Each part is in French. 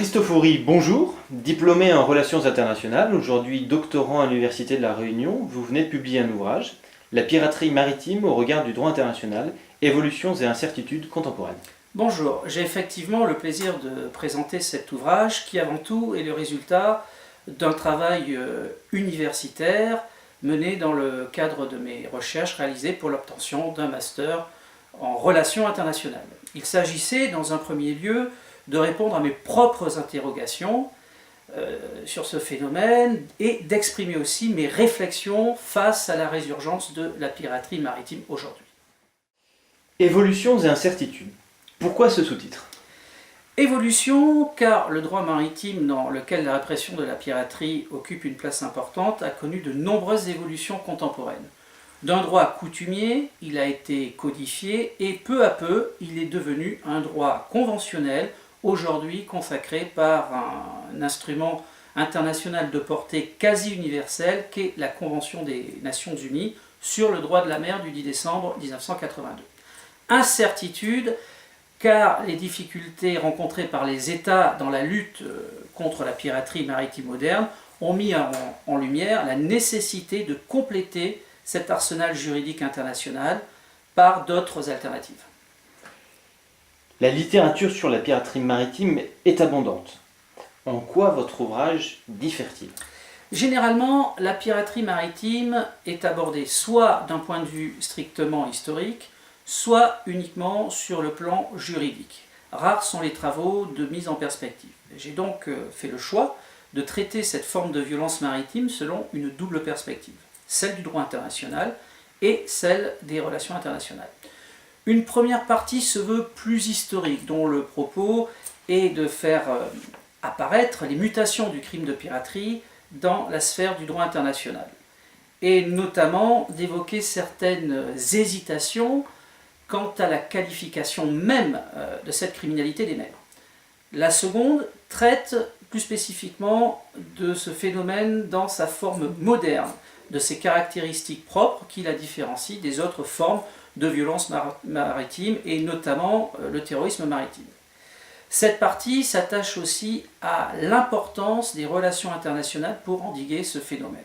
Christophe Houry, bonjour. Diplômé en relations internationales, aujourd'hui doctorant à l'Université de La Réunion, vous venez de publier un ouvrage, La piraterie maritime au regard du droit international, évolutions et incertitudes contemporaines. Bonjour, j'ai effectivement le plaisir de présenter cet ouvrage qui avant tout est le résultat d'un travail universitaire mené dans le cadre de mes recherches réalisées pour l'obtention d'un master en relations internationales. Il s'agissait dans un premier lieu de répondre à mes propres interrogations sur ce phénomène et d'exprimer aussi mes réflexions face à la résurgence de la piraterie maritime aujourd'hui. Évolutions et incertitudes. Pourquoi ce sous-titre ? Évolution, car le droit maritime dans lequel la répression de la piraterie occupe une place importante a connu de nombreuses évolutions contemporaines. D'un droit coutumier, il a été codifié et peu à peu, il est devenu un droit conventionnel, aujourd'hui consacré par un instrument international de portée quasi universelle qu'est la Convention des Nations Unies sur le droit de la mer du 10 décembre 1982. Incertitude, car les difficultés rencontrées par les États dans la lutte contre la piraterie maritime moderne ont mis en lumière la nécessité de compléter cet arsenal juridique international par d'autres alternatives. La littérature sur la piraterie maritime est abondante. En quoi votre ouvrage diffère-t-il ? Généralement, la piraterie maritime est abordée soit d'un point de vue strictement historique, soit uniquement sur le plan juridique. Rares sont les travaux de mise en perspective. J'ai donc fait le choix de traiter cette forme de violence maritime selon une double perspective, celle du droit international et celle des relations internationales. Une première partie se veut plus historique, dont le propos est de faire apparaître les mutations du crime de piraterie dans la sphère du droit international, et notamment d'évoquer certaines hésitations quant à la qualification même de cette criminalité des mers. La seconde traite plus spécifiquement de ce phénomène dans sa forme moderne, de ses caractéristiques propres qui la différencient des autres formes de violence maritime et notamment le terrorisme maritime. Cette partie s'attache aussi à l'importance des relations internationales pour endiguer ce phénomène.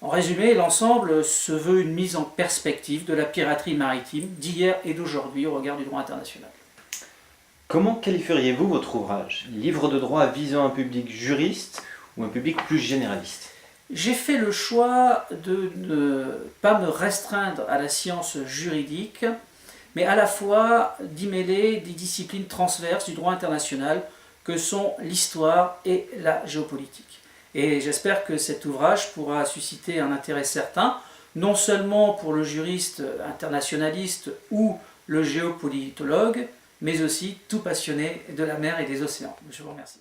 En résumé, l'ensemble se veut une mise en perspective de la piraterie maritime d'hier et d'aujourd'hui au regard du droit international. Comment qualifieriez-vous votre ouvrage ? Livre de droit visant un public juriste ou un public plus généraliste ? J'ai fait le choix de ne pas me restreindre à la science juridique, mais à la fois d'y mêler des disciplines transverses du droit international que sont l'histoire et la géopolitique. Et j'espère que cet ouvrage pourra susciter un intérêt certain, non seulement pour le juriste internationaliste ou le géopolitologue, mais aussi tout passionné de la mer et des océans. Je vous remercie.